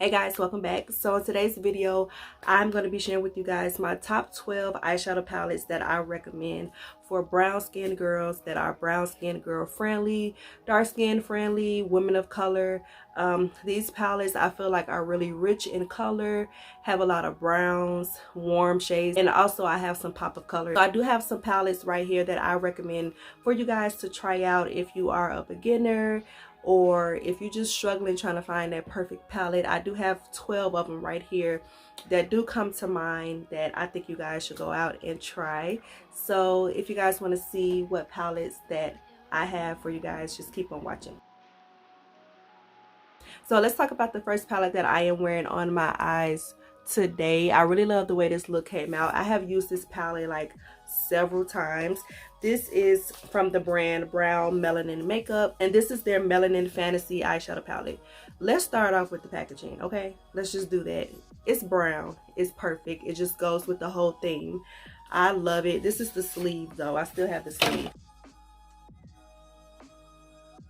Hey guys, welcome back. So in today's video, I'm going to be sharing with you guys my top 12 eyeshadow palettes that I recommend for brown skin girls that are brown skin girl friendly, dark skin friendly, women of color. These palettes I feel like are really rich in color, have a lot of browns, warm shades, and also I have some pop of color. So I do have some palettes right here that I recommend for you guys to try out if you are a beginner, or if you're just struggling trying to find that perfect palette. I do have 12 of them right here that do come to mind that I think you guys should go out and try. So if you guys want to see what palettes that I have for you guys, just keep on watching. So let's talk about the first palette that I am wearing on my eyes today. I really love the way this look came out. I have used this palette like several times. This is from the brand Brown Melanin Makeup, and this is their Melanin Fantasy eyeshadow palette. Let's start off with the packaging, okay? Let's just do that. It's brown. It's perfect. It just goes with the whole theme. I love it. This is the sleeve though. I still have the sleeve.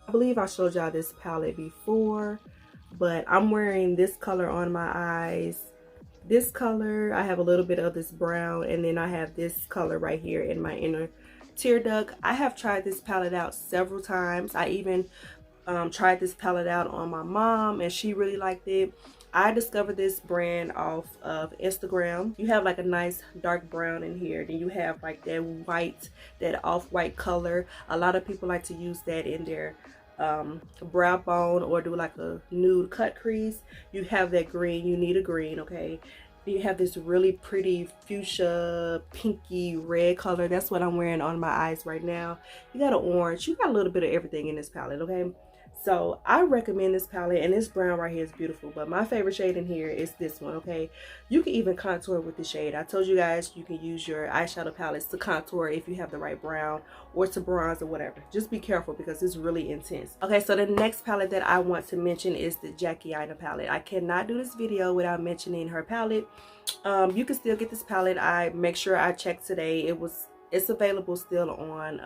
I believe I showed y'all this palette before, but I'm wearing this color on my eyes. This color, I have a little bit of this brown, and then I have this color right here in my inner tear duct. I have tried this palette out several times. I even tried this palette out on my mom, and she really liked it. I discovered this brand off of Instagram. You have like a nice dark brown in here, then you have like that white, that off-white color. A lot of people like to use that in their brow bone or do like a nude cut crease. You have that green, you need a green, okay? You have this really pretty fuchsia pinky red color. That's what I'm wearing on my eyes right now. You got an orange. You got a little bit of everything in this palette, okay? So I recommend this palette, and this brown right here is beautiful, but my favorite shade in here is this one, okay? You can even contour with the shade. I told you guys you can use your eyeshadow palettes to contour if you have the right brown, or to bronze or whatever. Just be careful because it's really intense. Okay, so the next palette that I want to mention is the Jacky Palette. I cannot do this video without mentioning her palette. You can still get this palette. I make sure I checked today. It's available still on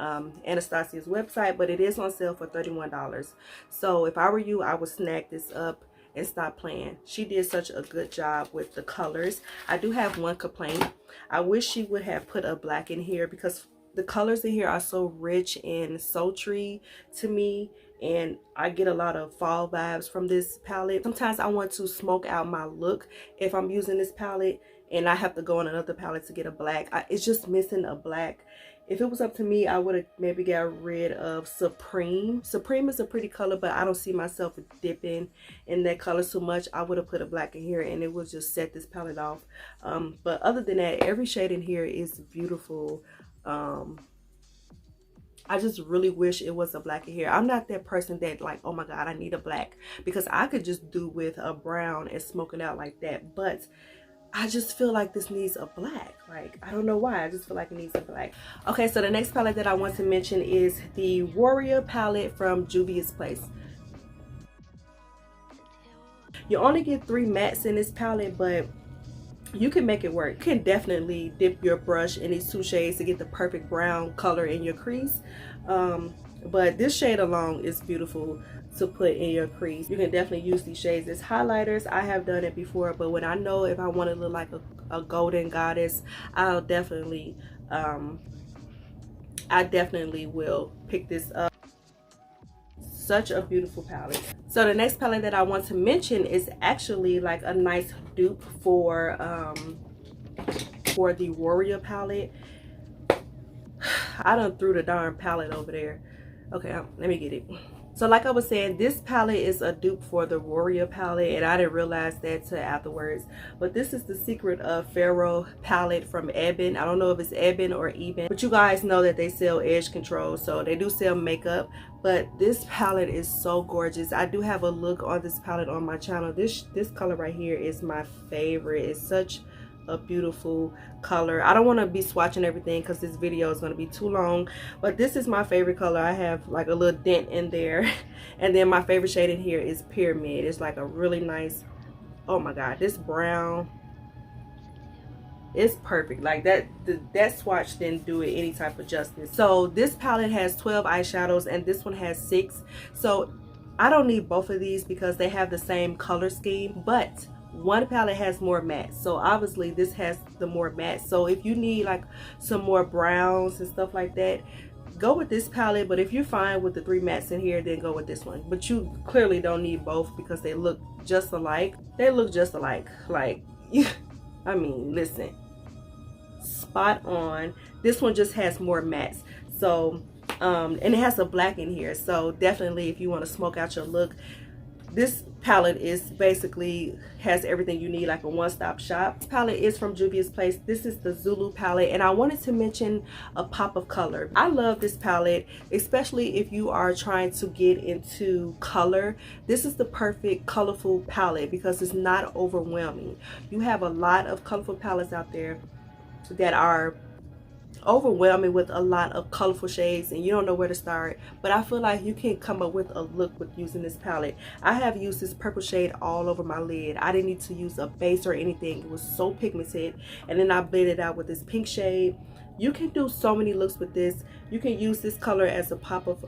Anastasia's website, but it is on sale for $31. So if I were you, I would snag this up and stop playing. She did such a good job with the colors. I do have one complaint. I wish she would have put a black in here, because the colors in here are so rich and sultry to me, and I get a lot of fall vibes from this palette. Sometimes I want to smoke out my look if I'm using this palette, and I have to go on another palette to get a black. It's just missing a black. If it was up to me, I would have maybe got rid of Supreme. Supreme is a pretty color, but I don't see myself dipping in that color so much. I would have put a black in here, and it would just set this palette off. But other than that, every shade in here is beautiful. I just really wish it was a black in here. I'm not that person that like, oh my god, I need a black, because I could just do with a brown and smoke it out like that. But I just feel like this needs a black. Like, I don't know why, I just feel like it needs a black. Okay, so the next palette that I want to mention is the Warrior palette from Juvia's Place. You only get 3 mattes in this palette, but you can make it work. You can definitely dip your brush in these 2 shades to get the perfect brown color in your crease. But this shade alone is beautiful to put in your crease. You can definitely use these shades as highlighters. I have done it before, but when I know if I want to look like a golden goddess, I definitely will pick this up. Such a beautiful palette. So the next palette that I want to mention is actually like a nice dupe for the Warrior palette. I done threw the darn palette over there. Okay, let me get it. So like I was saying, this palette is a dupe for the Warrior palette, and I didn't realize that till afterwards. But this is the Secret of Pharaoh palette from Eben. I don't know if it's Eben or Eben, but you guys know that they sell edge control, so they do sell makeup. But this palette is so gorgeous. I do have a look on this palette on my channel. This color right here is my favorite. It's such a beautiful color. I don't want to be swatching everything because this video is going to be too long, but this is my favorite color. I have like a little dent in there. And then my favorite shade in here is Pyramid. It's like a really nice, oh my god, this brown, it's perfect. Like that swatch didn't do it any type of justice. So this palette has 12 eyeshadows, and this one has 6. So I don't need both of these because they have the same color scheme, but one palette has more matte, so obviously this has the more matte. So if you need like some more browns and stuff like that, go with this palette. But if you're fine with the 3 mattes in here, then go with this one. But you clearly don't need both because they look just alike. They look just alike, like I mean, listen, spot on. This one just has more mattes, so and it has a black in here, so definitely if you want to smoke out your look, this palette is basically has everything you need, like a one-stop shop. This palette is from Juvia's Place. This is the Zulu palette, and I wanted to mention a pop of color. I love this palette, especially if you are trying to get into color. This is the perfect colorful palette because it's not overwhelming. You have a lot of colorful palettes out there that are overwhelming with a lot of colorful shades and you don't know where to start, but I feel like you can come up with a look with using this palette. I have used this purple shade all over my lid. I didn't need to use a base or anything. It was so pigmented, and then I blended out with this pink shade. You can do so many looks with this. You can use this color as a pop of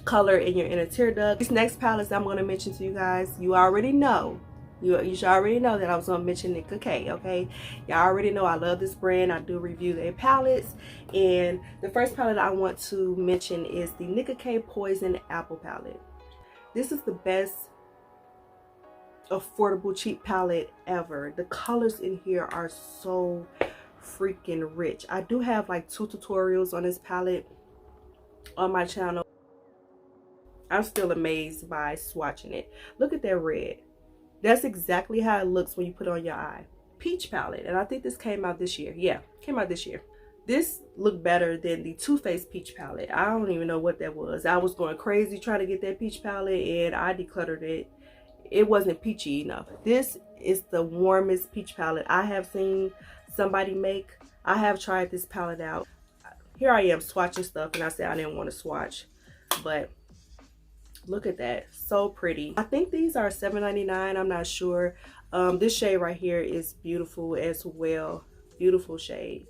color in your inner tear duct. These next palettes I'm going to mention to you guys, you already know. You should already know that I was going to mention Nikki K, okay? Y'all already know I love this brand. I do review their palettes. And the first palette I want to mention is the Nikki K Poison Apple palette. This is the best affordable cheap palette ever. The colors in here are so freaking rich. I do have like 2 tutorials on this palette on my channel. I'm still amazed by swatching it. Look at that red. That's exactly how it looks when you put it on your eye. Peach palette, and I think this came out this year. Yeah, came out this year. This looked better than the Too Faced peach palette. I don't even know what that was. I was going crazy trying to get that peach palette, and I decluttered it. It wasn't peachy enough. This is the warmest peach palette I have seen somebody make. I have tried this palette out. Here I am swatching stuff, and I said I didn't want to swatch, but look at that, so pretty. I think these are $7.99, I'm not sure. This shade right here is beautiful as well. Beautiful shade.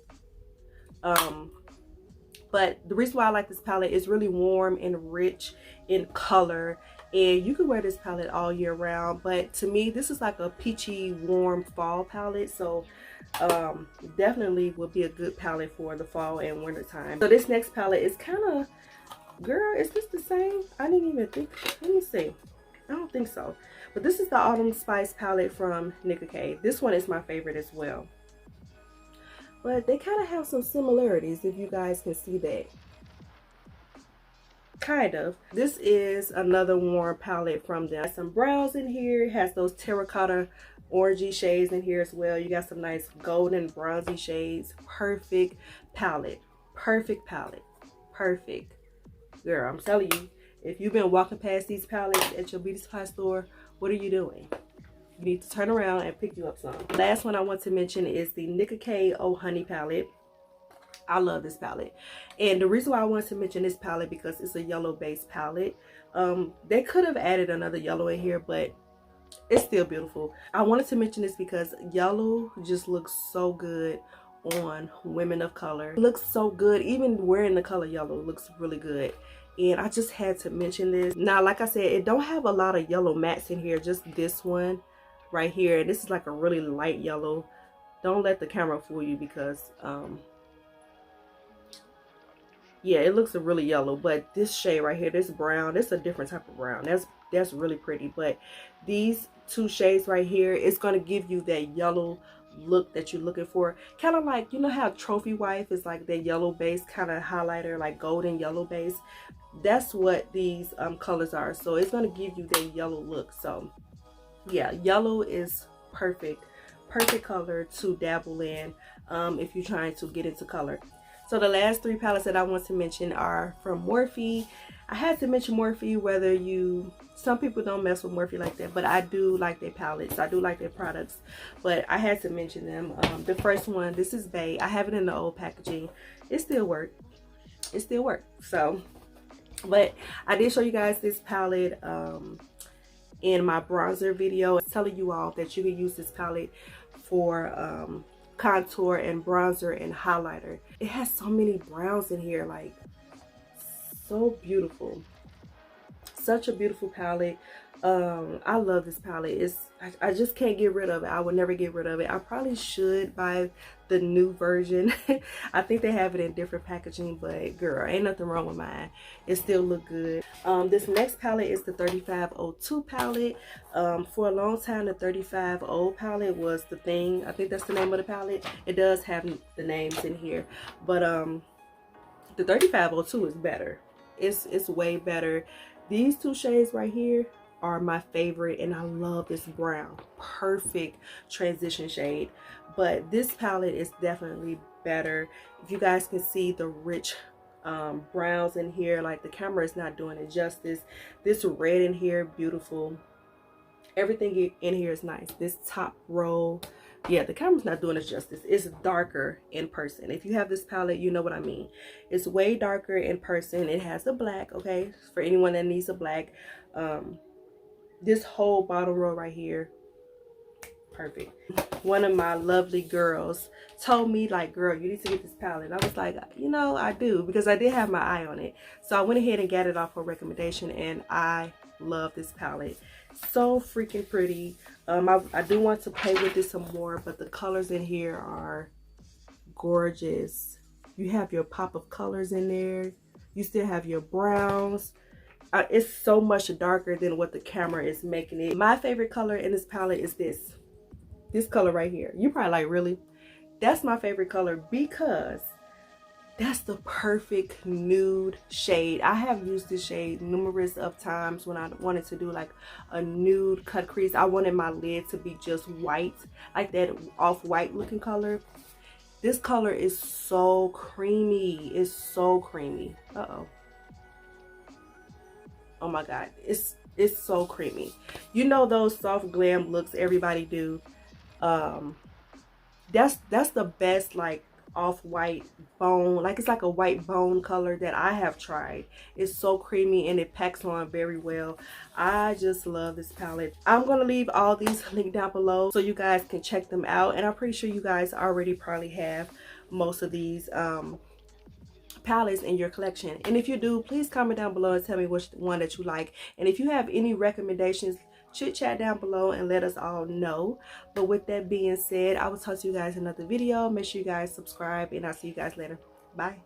But the reason why I like this palette is really warm and rich in color, and you can wear this palette all year round. But to me, this is like a peachy warm fall palette, so definitely would be a good palette for the fall and winter time. So this next palette is kind of, girl, is this the same? I didn't even think. Let me see. I don't think so. But this is the Autumn Spice palette from Nikki K. This one is my favorite as well. But they kind of have some similarities, if you guys can see that. Kind of. This is another warm palette from them. Some browns in here. It has those terracotta orangey shades in here as well. You got some nice golden bronzy shades. Perfect palette. Perfect palette. Perfect. Girl, I'm telling you, if you've been walking past these palettes at your beauty supply store, what are you doing? You need to turn around and pick you up some. The last one I want to mention is the Nikki K Oh Honey palette. I love this palette. And the reason why I wanted to mention this palette because it's a yellow based palette. They could have added another yellow in here, but it's still beautiful. I wanted to mention this because yellow just looks so good on women of color. It looks so good. Even wearing the color yellow looks really good, and I just had to mention this. Now, like I said, it don't have a lot of yellow mattes in here, just this one right here, and this is like a really light yellow. Don't let the camera fool you because yeah, it looks a really yellow, but this shade right here, this brown, it's a different type of brown. That's really pretty. But these 2 shades right here, it's going to give you that yellow look that you're looking for. Kind of like, you know how Trophy Wife is like that yellow base kind of highlighter, like golden yellow base. That's what these colors are. So it's going to give you that yellow look. So yeah, yellow is perfect color to dabble in if you're trying to get into color. So the last 3 palettes that I want to mention are from Morphe. I had to mention Morphe, whether some people don't mess with Morphe like that, but I do like their palettes. I do like their products, but I had to mention them. The first one, this is Bay. I have it in the old packaging. It still works. It still works. So, but I did show you guys this palette in my bronzer video, telling you all that you can use this palette for contour and bronzer and highlighter. It has so many browns in here, like so beautiful. Such a beautiful palette. I love this palette. I just can't get rid of it. I would never get rid of it. I probably should buy the new version. I think they have it in different packaging, but girl, ain't nothing wrong with mine. It still look good. This next palette is the 3502 palette. For a long time, the 35O palette was the thing. I think that's the name of the palette. It does have the names in here, but the 3502 is better. It's way better. These two shades right here are my favorite, and I love this brown. Perfect transition shade. But this palette is definitely better. If you guys can see the rich browns in here, like the camera is not doing it justice. This red in here, beautiful. Everything in here is nice. This top row, yeah, the camera's not doing it justice. It's darker in person. If you have this palette, you know what I mean. It's way darker in person. It has the black, okay, for anyone that needs a black. This whole bottom row right here, perfect. One of my lovely girls told me, like, girl, you need to get this palette. And I was like, you know, I do, because I did have my eye on it. So I went ahead and got it off her recommendation, and I love this palette. So freaking pretty. I do want to play with this some more, but the colors in here are gorgeous. You have your pop of colors in there. You still have your browns. It's so much darker than what the camera is making it. My favorite color in this palette is this color right here. You probably like, really? That's my favorite color because that's the perfect nude shade. I have used this shade numerous of times when I wanted to do like a nude cut crease. I wanted my lid to be just white, like that off-white looking color. This color is so creamy. It's so creamy. Uh-oh. Oh my god, it's so creamy. You know those soft glam looks everybody do. That's the best, like off-white bone, like it's like a white bone color that I have tried. It's so creamy and it packs on very well. I just love this palette. I'm gonna leave all these linked down below so you guys can check them out, and I'm pretty sure you guys already probably have most of these palettes in your collection. And if you do, please comment down below and tell me which one that you like. And if you have any recommendations, chit chat down below and let us all know. But with that being said, I will talk to you guys in another video. Make sure you guys subscribe, and I'll see you guys later. Bye.